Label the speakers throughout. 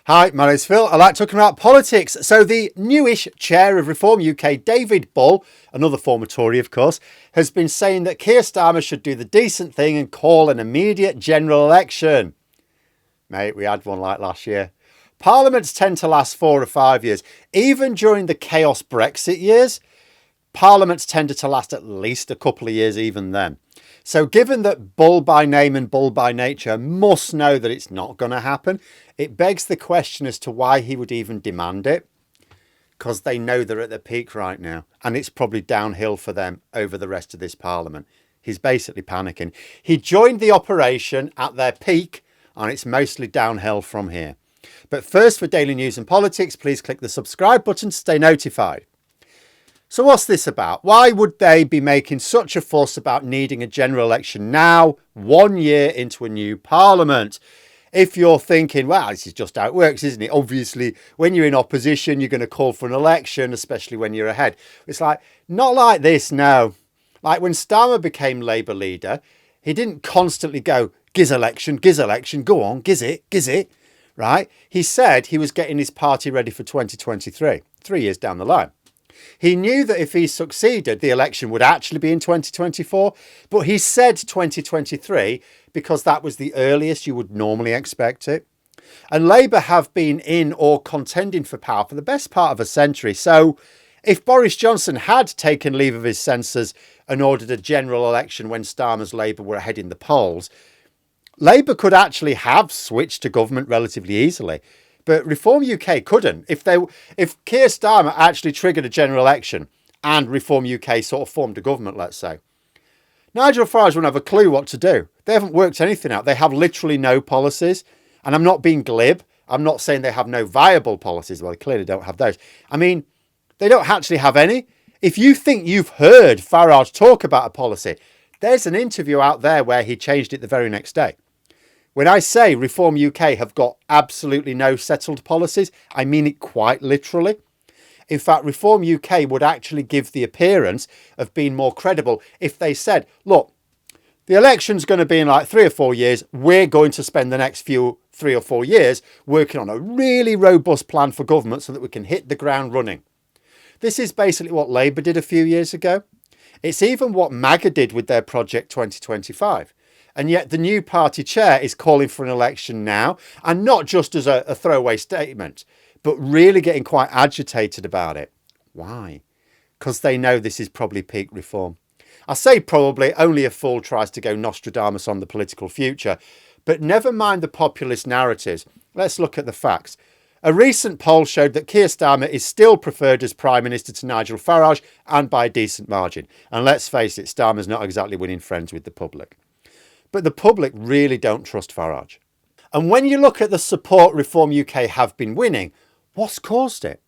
Speaker 1: Hi, my name's Phil. I like talking about politics. So the newish chair of Reform UK, David Bull, another former Tory of course, has been saying that Keir Starmer should do the decent thing and call an immediate general election. Mate, we had one like last year. Parliaments tend to last 4 or 5 years. Even during the chaos Brexit years, parliaments tended to last at least a couple of years even then. So given that Bull by name and Bull by nature must know that it's not going to happen, it begs the question as to why he would even demand it. Because they know they're at the peak right now and it's probably downhill for them over the rest of this parliament. He's basically panicking. He joined the operation at their peak and it's mostly downhill from here. But first, for daily news and politics, please click the subscribe button to stay notified. So what's this about? Why would they be making such a fuss about needing a general election now, 1 year into a new parliament? If you're thinking, well, this is just how it works, isn't it? Obviously, when you're in opposition, you're going to call for an election, especially when you're ahead. It's like, not like this, no. Like when Starmer became Labour leader, he didn't constantly go, giz election, go on, giz it, right? He said he was getting his party ready for 2023, 3 years down the line. He knew that if he succeeded, the election would actually be in 2024, but he said 2023 because that was the earliest you would normally expect it. And Labour have been in or contending for power for the best part of a century. So if Boris Johnson had taken leave of his senses and ordered a general election when Starmer's Labour were ahead in the polls, Labour could actually have switched to government relatively easily. But Reform UK couldn't. If Keir Starmer actually triggered a general election and Reform UK sort of formed a government, let's say, Nigel Farage wouldn't have a clue what to do. They haven't worked anything out. They have literally no policies. And I'm not being glib. I'm not saying they have no viable policies. Well, they clearly don't have those. I mean, they don't actually have any. If you think you've heard Farage talk about a policy, there's an interview out there where he changed it the very next day. When I say Reform UK have got absolutely no settled policies, I mean it quite literally. In fact, Reform UK would actually give the appearance of being more credible if they said, look, the election's going to be in like 3 or 4 years. We're going to spend the next 3 or 4 years working on a really robust plan for government so that we can hit the ground running. This is basically what Labour did a few years ago. It's even what MAGA did with their Project 2025. And yet the new party chair is calling for an election now, and not just as a throwaway statement, but really getting quite agitated about it. Why? Because they know this is probably peak reform. I say probably, only a fool tries to go Nostradamus on the political future, but never mind the populist narratives. Let's look at the facts. A recent poll showed that Keir Starmer is still preferred as Prime Minister to Nigel Farage, and by a decent margin. And let's face it, Starmer's not exactly winning friends with the public. But the public really don't trust Farage. And when you look at the support Reform UK have been winning, what's caused it?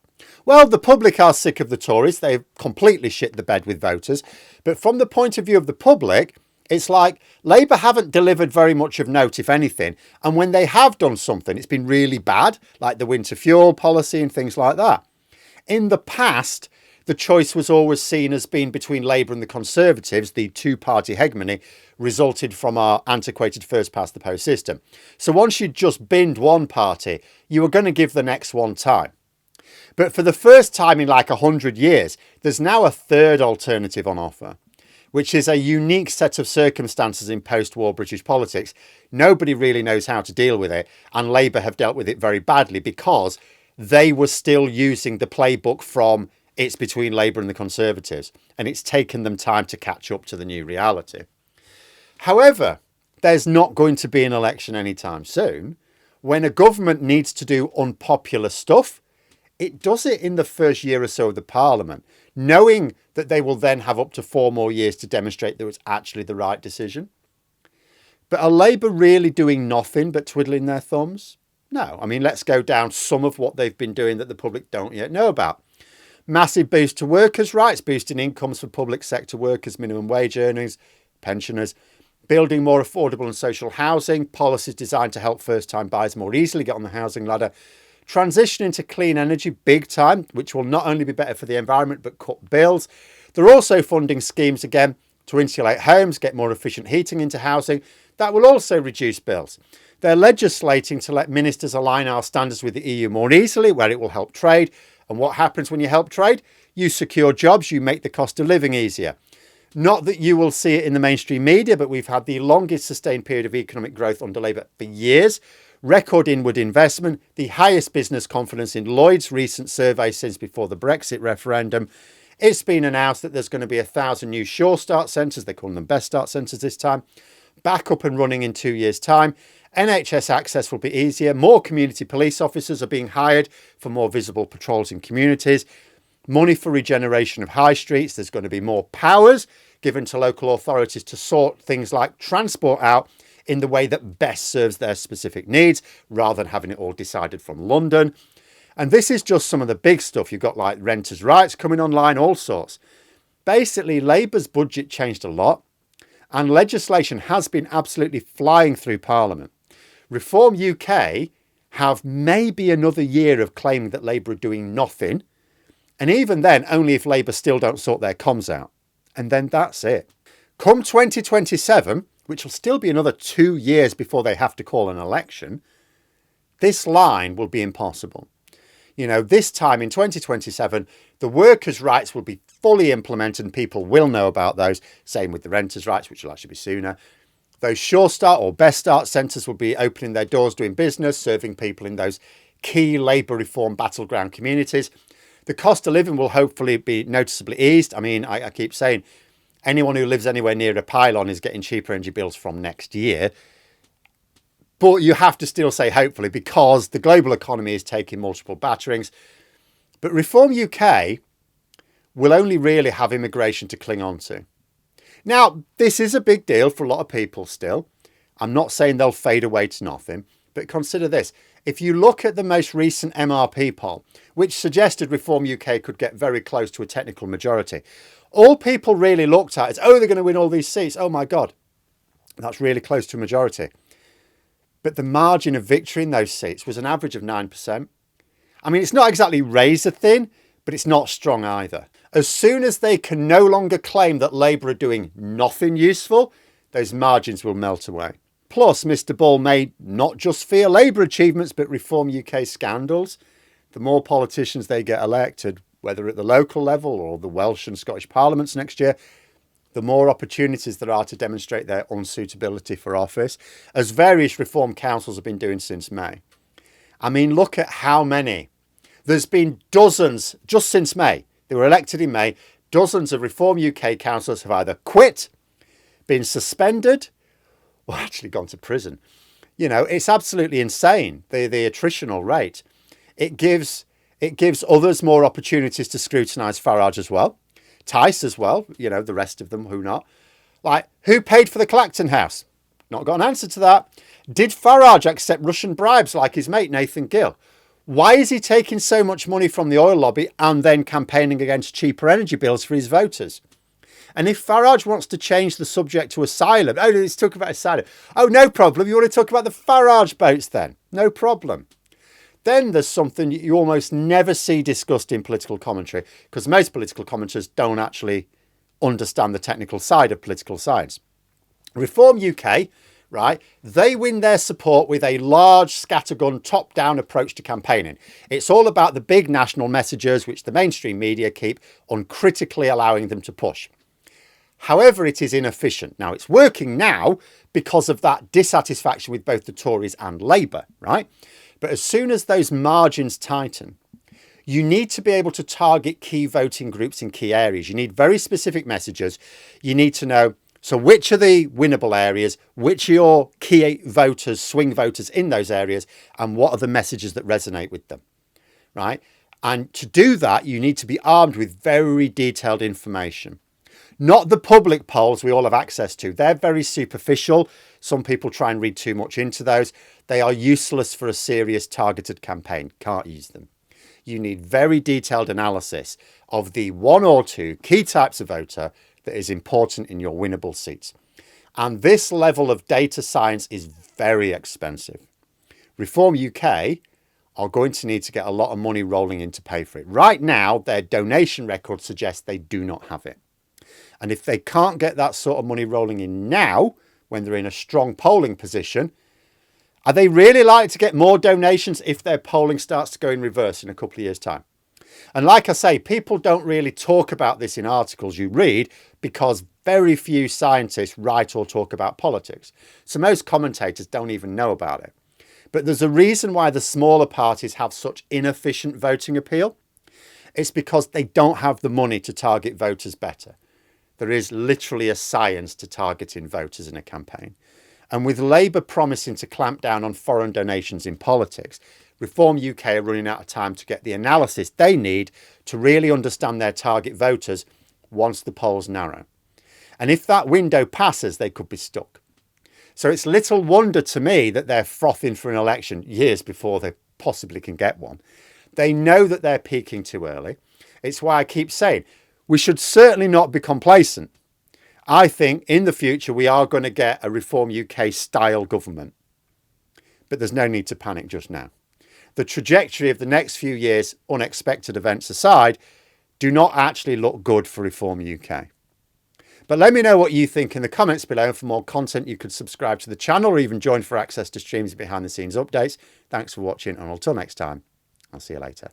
Speaker 1: Well, the public are sick of the Tories. They've completely shit the bed with voters. But from the point of view of the public, it's like Labour haven't delivered very much of note, if anything. And when they have done something, it's been really bad, like the winter fuel policy and things like that. In the past, the choice was always seen as being between Labour and the Conservatives. The two-party hegemony resulted from our antiquated first-past-the-post system. So once you'd just binned one party, you were going to give the next one time. But for the first time in like 100 years, there's now a third alternative on offer, which is a unique set of circumstances in post-war British politics. Nobody really knows how to deal with it, and Labour have dealt with it very badly because they were still using the playbook from it's between Labour and the Conservatives, and it's taken them time to catch up to the new reality. However, there's not going to be an election anytime soon. When a government needs to do unpopular stuff, it does it in the first year or so of the Parliament, knowing that they will then have up to 4 more years to demonstrate that it's actually the right decision. But are Labour really doing nothing but twiddling their thumbs? No. I mean, let's go down some of what they've been doing that the public don't yet know about. Massive boost to workers' rights, boosting incomes for public sector workers, minimum wage earners, pensioners, building more affordable and social housing, policies designed to help first-time buyers more easily get on the housing ladder, transitioning to clean energy big time, which will not only be better for the environment, but cut bills. They're also funding schemes again to insulate homes, get more efficient heating into housing. That will also reduce bills. They're legislating to let ministers align our standards with the EU more easily, where it will help trade. And what happens when you help trade? You secure jobs, you make the cost of living easier. Not that you will see it in the mainstream media, but we've had the longest sustained period of economic growth under Labour for years. Record inward investment, the highest business confidence in Lloyd's recent survey since before the Brexit referendum. It's been announced that there's going to be 1,000 new Sure Start centres, they call them Best Start centres this time, back up and running in 2 years' time. NHS access will be easier. More community police officers are being hired for more visible patrols in communities. Money for regeneration of high streets. There's going to be more powers given to local authorities to sort things like transport out in the way that best serves their specific needs, rather than having it all decided from London. And this is just some of the big stuff. You've got like renters' rights coming online, all sorts. Basically, Labour's budget changed a lot, and legislation has been absolutely flying through Parliament. Reform UK have maybe another year of claiming that Labour are doing nothing. And even then, only if Labour still don't sort their comms out. And then that's it. Come 2027, which will still be another 2 years before they have to call an election, this line will be impossible. You know, this time in 2027, the workers' rights will be fully implemented and people will know about those. Same with the renters' rights, which will actually be sooner. Those Sure Start or Best Start centres will be opening their doors, doing business, serving people in those key Labour reform battleground communities. The cost of living will hopefully be noticeably eased. I mean, I keep saying anyone who lives anywhere near a pylon is getting cheaper energy bills from next year. But you have to still say hopefully, because the global economy is taking multiple batterings. But Reform UK will only really have immigration to cling on to. Now, this is a big deal for a lot of people still. I'm not saying they'll fade away to nothing, but consider this. If you look at the most recent MRP poll, which suggested Reform UK could get very close to a technical majority, all people really looked at is, oh, they're going to win all these seats. Oh my God, that's really close to a majority. But the margin of victory in those seats was an average of 9%. I mean, it's not exactly razor thin, but it's not strong either. As soon as they can no longer claim that Labour are doing nothing useful, those margins will melt away. Plus, Mr. Bull may not just fear Labour achievements, but Reform UK scandals. The more politicians they get elected, whether at the local level or the Welsh and Scottish parliaments next year, the more opportunities there are to demonstrate their unsuitability for office, as various reform councils have been doing since May. I mean, look at how many. There's been dozens, just since May. They were elected in May. Dozens of Reform UK councillors have either quit, been suspended, or actually gone to prison. You know, it's absolutely insane, the attritional rate. It gives others more opportunities to scrutinise Farage as well. Tice as well, you know, the rest of them, who not. Like, who paid for the Clacton House? Not got an answer to that. Did Farage accept Russian bribes like his mate Nathan Gill? Why is he taking so much money from the oil lobby and then campaigning against cheaper energy bills for his voters? And if Farage wants to change the subject to asylum, oh, let's talk about asylum. Oh, no problem. You want to talk about the Farage boats then? No problem. Then there's something you almost never see discussed in political commentary, because most political commenters don't actually understand the technical side of political science. Reform UK, right, they win their support with a large scattergun top-down approach to campaigning. It's all about the big national messages which the mainstream media keep uncritically allowing them to push. However, it is inefficient. Now, it's working now because of that dissatisfaction with both the Tories and Labour, right? But as soon as those margins tighten, you need to be able to target key voting groups in key areas. You need very specific messages. You need to know, so which are the winnable areas, which are your key voters, swing voters in those areas, and what are the messages that resonate with them, right? And to do that, you need to be armed with very detailed information. Not the public polls we all have access to. They're very superficial. Some people try and read too much into those. They are useless for a serious targeted campaign. Can't use them. You need very detailed analysis of the one or two key types of voter that is important in your winnable seats. And this level of data science is very expensive. Reform UK are going to need to get a lot of money rolling in to pay for it. Right now, their donation record suggests they do not have it. And if they can't get that sort of money rolling in now, when they're in a strong polling position, Are they really likely to get more donations if their polling starts to go in reverse in a couple of years' time? And like I say, people don't really talk about this in articles you read because very few scientists write or talk about politics. So most commentators don't even know about it. But there's a reason why the smaller parties have such inefficient voting appeal. It's because they don't have the money to target voters better. There is literally a science to targeting voters in a campaign. And with Labour promising to clamp down on foreign donations in politics, Reform UK are running out of time to get the analysis they need to really understand their target voters once the polls narrow. And if that window passes, they could be stuck. So it's little wonder to me that they're frothing for an election years before they possibly can get one. They know that they're peaking too early. It's why I keep saying we should certainly not be complacent. I think in the future we are going to get a Reform UK style government. But there's no need to panic just now. The trajectory of the next few years, unexpected events aside, do not actually look good for Reform UK. But let me know what you think in the comments below. And for more content, you could subscribe to the channel or even join for access to streams and behind the scenes updates. Thanks for watching, and until next time, I'll see you later.